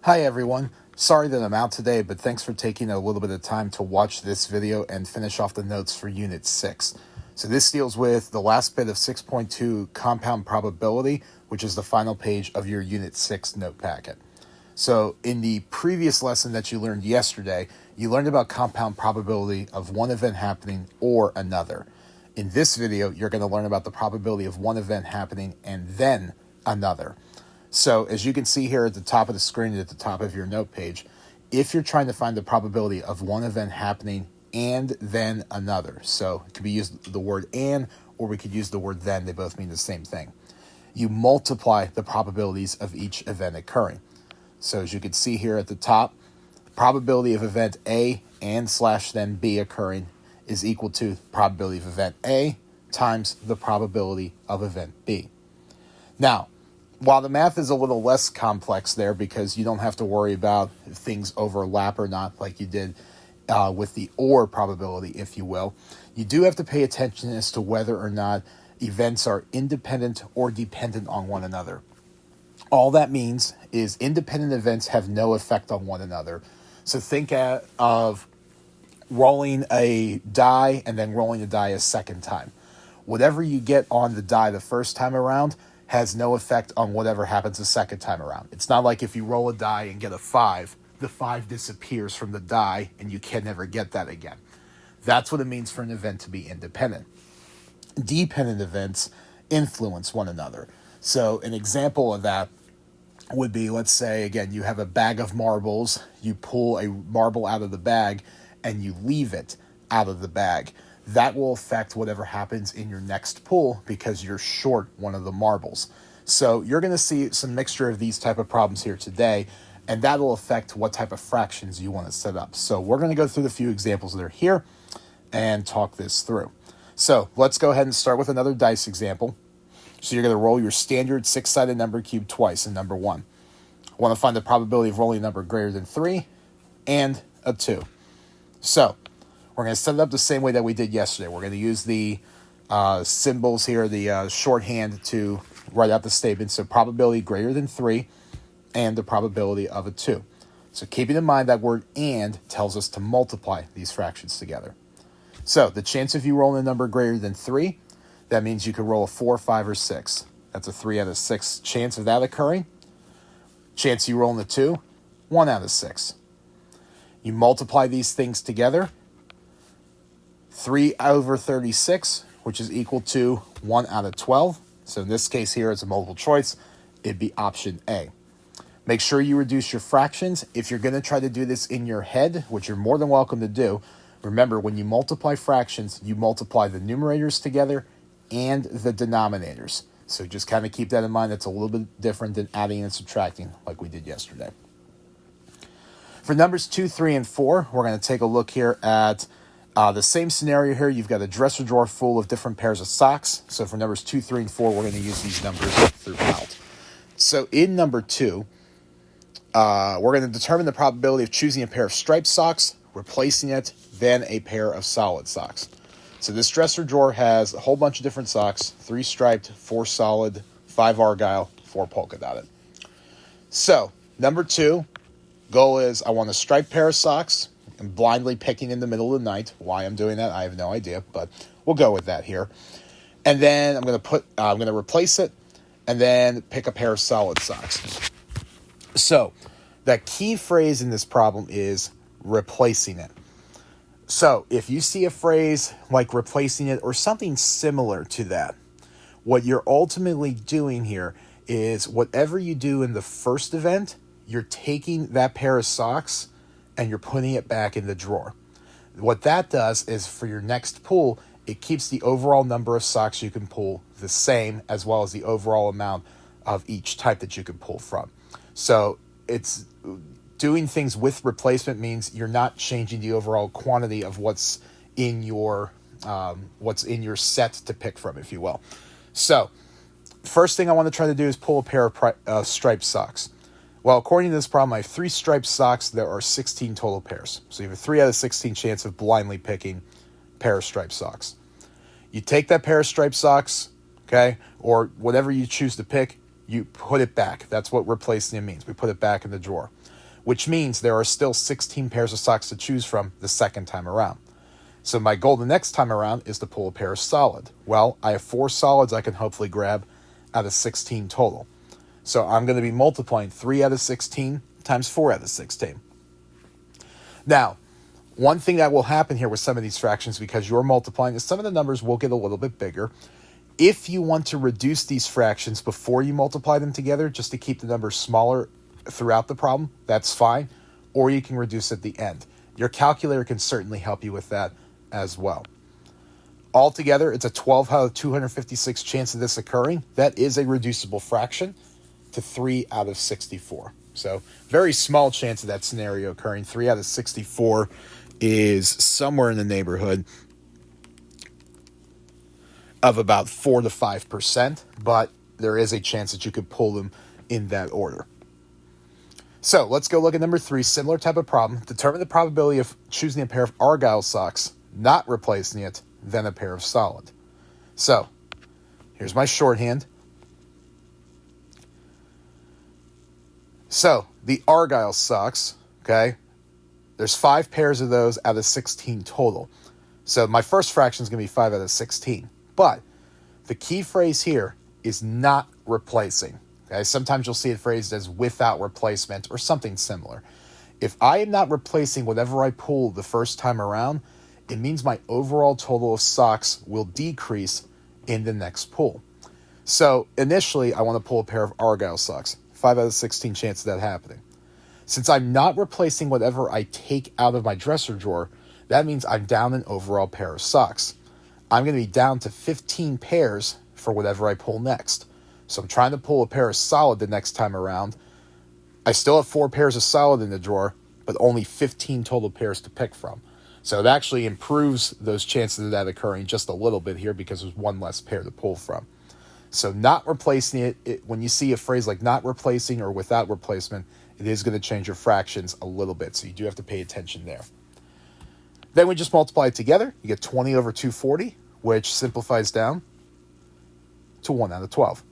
Hi everyone, sorry that I'm out today, but thanks for taking a little bit of time to watch this video and finish off the notes for Unit 6. So this deals with the last bit of 6.2 compound probability, which is the final page of your Unit 6 note packet. So in the previous lesson that you learned yesterday, you learned about compound probability of one event happening or another. In this video, you're going to learn about the probability of one event happening and then another. So as you can see here at the top of the screen, at the top of your note page, if you're trying to find the probability of one event happening and then another, so it could be used the word and, or we could use the word then, they both mean the same thing. You multiply the probabilities of each event occurring. So as you can see here at the top, the probability of event A and / then B occurring is equal to the probability of event A times the probability of event B. Now, while the math is a little less complex there because you don't have to worry about if things overlap or not like you did with the OR probability, if you will, you do have to pay attention as to whether or not events are independent or dependent on one another. All that means is independent events have no effect on one another. So think of rolling a die and then rolling a die a second time. Whatever you get on the die the first time around has no effect on whatever happens the second time around. It's not like if you roll a die and get a 5, the 5 disappears from the die and you can never get that again. That's what it means for an event to be independent. Dependent events influence one another. So an example of that would be, let's say, again, you have a bag of marbles, you pull a marble out of the bag and you leave it out of the bag. That will affect whatever happens in your next pull because you're short one of the marbles. So you're going to see some mixture of these type of problems here today, and that'll affect what type of fractions you want to set up. So we're going to go through the few examples that are here and talk this through. So let's go ahead and start with another dice example. So you're going to roll your standard 6-sided number cube twice in number 1. I want to find the probability of rolling a number greater than 3 and a 2. So we're going to set it up the same way that we did yesterday. We're going to use the symbols here, the shorthand to write out the statement. So probability greater than 3 and the probability of a 2. So keeping in mind that word and tells us to multiply these fractions together. So the chance of you rolling a number greater than 3, that means you could roll a 4, 5, or 6. That's a 3 out of 6 chance of that occurring. Chance you rolling a 2, 1 out of 6. You multiply these things together. 3 over 36, which is equal to 1 out of 12. So in this case here, it's a multiple choice. It'd be option A. Make sure you reduce your fractions. If you're going to try to do this in your head, which you're more than welcome to do, remember when you multiply fractions, you multiply the numerators together and the denominators. So just kind of keep that in mind. That's a little bit different than adding and subtracting like we did yesterday. For numbers 2, 3, and 4, we're going to take a look here at the same scenario here. You've got a dresser drawer full of different pairs of socks. So for numbers 2, 3, and 4, we're going to use these numbers throughout. So in number 2, we're going to determine the probability of choosing a pair of striped socks, replacing it, then a pair of solid socks. So this dresser drawer has a whole bunch of different socks, 3 striped, 4 solid, 5 argyle, 4 polka dotted. So number 2, goal is I want a striped pair of socks. I'm blindly picking in the middle of the night. Why I'm doing that, I have no idea, but we'll go with that here. And then I'm going to replace it, and then pick a pair of solid socks. So the key phrase in this problem is replacing it. So if you see a phrase like replacing it or something similar to that, what you're ultimately doing here is whatever you do in the first event, you're taking that pair of socks and you're putting it back in the drawer. What that does is for your next pull, it keeps the overall number of socks you can pull the same, as well as the overall amount of each type that you can pull from. So it's doing things with replacement means you're not changing the overall quantity of what's in your set to pick from, if you will. So first thing I want to try to do is pull a pair of striped socks. Well, according to this problem, I have 3 striped socks. There are 16 total pairs. So you have a 3 out of 16 chance of blindly picking a pair of striped socks. You take that pair of striped socks, okay, or whatever you choose to pick, you put it back. That's what replacing it means. We put it back in the drawer, which means there are still 16 pairs of socks to choose from the second time around. So my goal the next time around is to pull a pair of solid. Well, I have 4 solids I can hopefully grab out of 16 total. So I'm going to be multiplying 3 out of 16 times 4 out of 16. Now, one thing that will happen here with some of these fractions, because you're multiplying, is some of the numbers will get a little bit bigger. If you want to reduce these fractions before you multiply them together, just to keep the numbers smaller throughout the problem, that's fine. Or you can reduce at the end. Your calculator can certainly help you with that as well. Altogether, it's a 12 out of 256 chance of this occurring. That is a reducible fraction to 3 out of 64. So very small chance of that scenario occurring. 3 out of 64 is somewhere in the neighborhood of about 4 to 5%, but there is a chance that you could pull them in that order. So let's go look at number 3, similar type of problem. Determine the probability of choosing a pair of Argyle socks, not replacing it, then a pair of solid. So here's my shorthand. So the Argyle socks, okay, there's 5 pairs of those out of 16 total. So my first fraction is going to be 5 out of 16. But the key phrase here is not replacing. Okay? Sometimes you'll see it phrased as without replacement or something similar. If I am not replacing whatever I pull the first time around, it means my overall total of socks will decrease in the next pull. So initially, I want to pull a pair of Argyle socks. 5 out of 16 chance of that happening. Since I'm not replacing whatever I take out of my dresser drawer, that means I'm down an overall pair of socks. I'm going to be down to 15 pairs for whatever I pull next. So I'm trying to pull a pair of solid the next time around. I still have 4 pairs of solid in the drawer, but only 15 total pairs to pick from. So it actually improves those chances of that occurring just a little bit here because there's 1 less pair to pull from. So not replacing it, when you see a phrase like not replacing or without replacement, it is going to change your fractions a little bit. So you do have to pay attention there. Then we just multiply it together. You get 20 over 240, which simplifies down to 1 out of 12.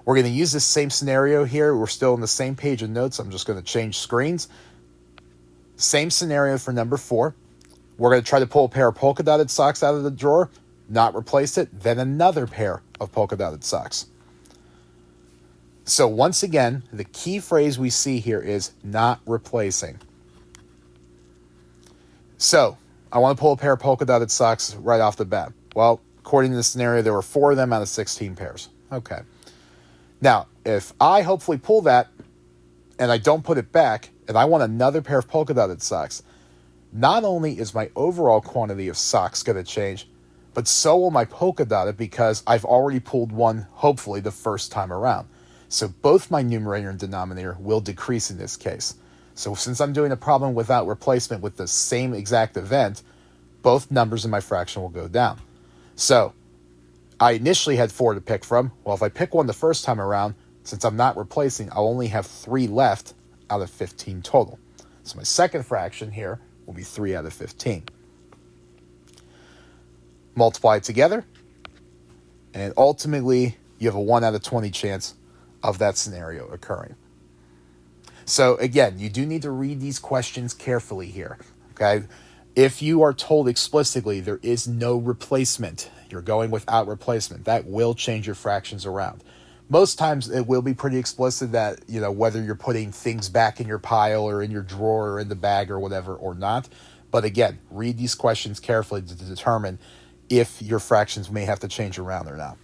We're going to use this same scenario here. We're still on the same page of notes. I'm just going to change screens. Same scenario for number 4. We're going to try to pull a pair of polka dotted socks out of the drawer, not replace it, then another pair of polka dotted socks. So once again, the key phrase we see here is not replacing. So I want to pull a pair of polka dotted socks right off the bat. Well, according to the scenario, there were 4 of them out of 16 pairs. Okay. Now, if I hopefully pull that and I don't put it back and I want another pair of polka dotted socks, not only is my overall quantity of socks going to change, but so will my polka dotted because I've already pulled one, hopefully, the first time around. So both my numerator and denominator will decrease in this case. So since I'm doing a problem without replacement with the same exact event, both numbers in my fraction will go down. So I initially had 4 to pick from. Well, if I pick one the first time around, since I'm not replacing, I'll only have 3 left out of 15 total. So my second fraction here will be 3 out of 15. Multiply it together, and ultimately you have a 1 out of 20 chance of that scenario occurring. So again, you do need to read these questions carefully here, okay? If you are told explicitly there is no replacement, you're going without replacement, that will change your fractions around. Most times it will be pretty explicit that, whether you're putting things back in your pile or in your drawer or in the bag or whatever or not. But again, read these questions carefully to determine if your fractions may have to change around or not.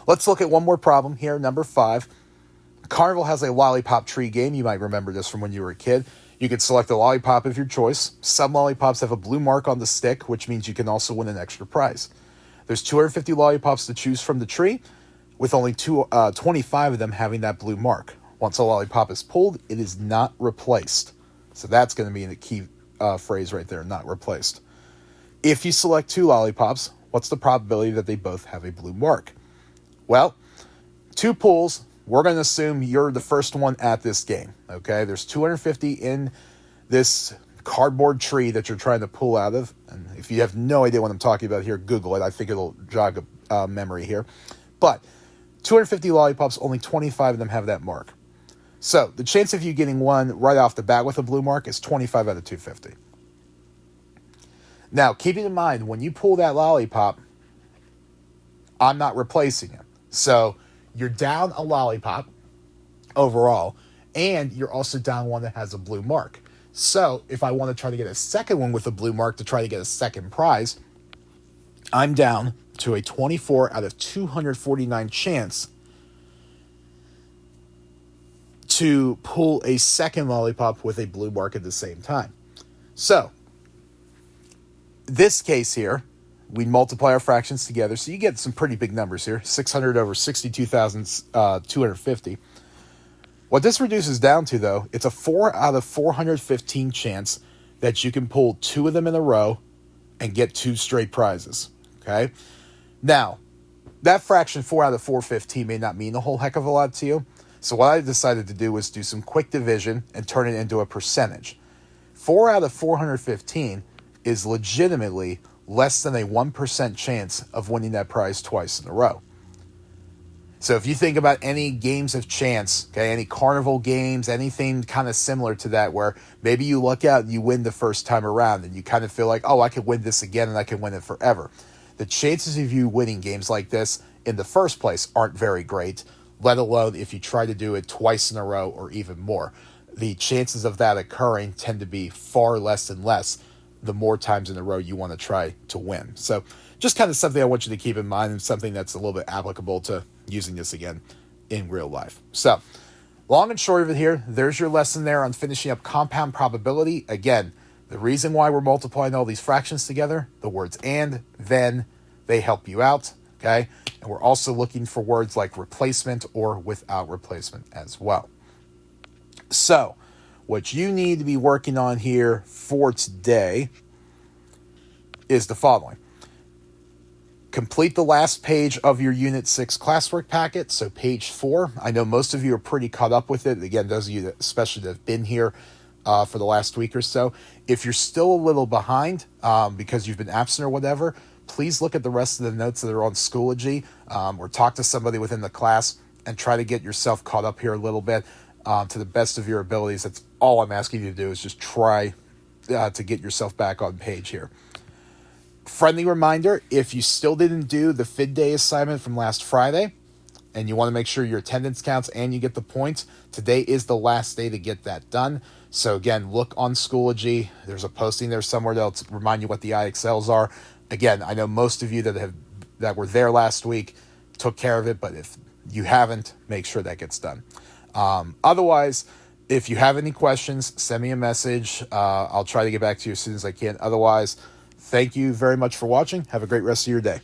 Let's look at one more problem here, number 5. Carnival has a lollipop tree game. You might remember this from when you were a kid. You could select a lollipop of your choice. Some lollipops have a blue mark on the stick, which means you can also win an extra prize. There's 250 lollipops to choose from the tree, with only 25 of them having that blue mark. Once a lollipop is pulled, it is not replaced. So that's going to be the key phrase right there, not replaced. If you select 2 lollipops, what's the probability that they both have a blue mark? Well, 2 pulls, we're going to assume you're the first one at this game, okay? There's 250 in this cardboard tree that you're trying to pull out of. And if you have no idea what I'm talking about here, Google it. I think it'll jog memory here. But 250 lollipops, only 25 of them have that mark. So the chance of you getting one right off the bat with a blue mark is 25 out of 250. Now, keeping in mind, when you pull that lollipop, I'm not replacing it. So you're down a lollipop overall, and you're also down one that has a blue mark. So if I want to try to get a second one with a blue mark to try to get a second prize, I'm down to a 24 out of 249 chance to pull a second lollipop with a blue mark at the same time. So this case here, we multiply our fractions together, so you get some pretty big numbers here, 600 over 62,250. What this reduces down to, though, it's a 4 out of 415 chance that you can pull two of them in a row and get two straight prizes, okay? Now, that fraction 4 out of 415 may not mean a whole heck of a lot to you, so what I decided to do was do some quick division and turn it into a percentage. 4 out of 415 is legitimately less than a 1% chance of winning that prize twice in a row. So if you think about any games of chance, okay, any carnival games, anything kind of similar to that, where maybe you luck out and you win the first time around and you kind of feel like, oh, I could win this again and I can win it forever. The chances of you winning games like this in the first place aren't very great, let alone if you try to do it twice in a row or even more. The chances of that occurring tend to be far less and less the more times in a row you want to try to win. So just kind of something I want you to keep in mind, and something that's a little bit applicable to using this again in real life. So long and short of it here, there's your lesson there on finishing up compound probability. Again, the reason why we're multiplying all these fractions together, the words and, then, they help you out, okay? And we're also looking for words like replacement or without replacement as well. So what you need to be working on here for today is the following. Complete the last page of your Unit 6 classwork packet, so page 4. I know most of you are pretty caught up with it. Again, those of you that especially that have been here for the last week or so. If you're still a little behind because you've been absent or whatever, please look at the rest of the notes that are on Schoology or talk to somebody within the class and try to get yourself caught up here a little bit to the best of your abilities. That's all I'm asking you to do, is just try to get yourself back on page here. Friendly reminder, if you still didn't do the Fid Day assignment from last Friday and you want to make sure your attendance counts and you get the points, today is the last day to get that done. So again, look on Schoology. There's a posting there somewhere that'll remind you what the IXLs are. Again, I know most of you that were there last week took care of it, but if you haven't, make sure that gets done. Otherwise, if you have any questions, send me a message. I'll try to get back to you as soon as I can. Otherwise, thank you very much for watching. Have a great rest of your day.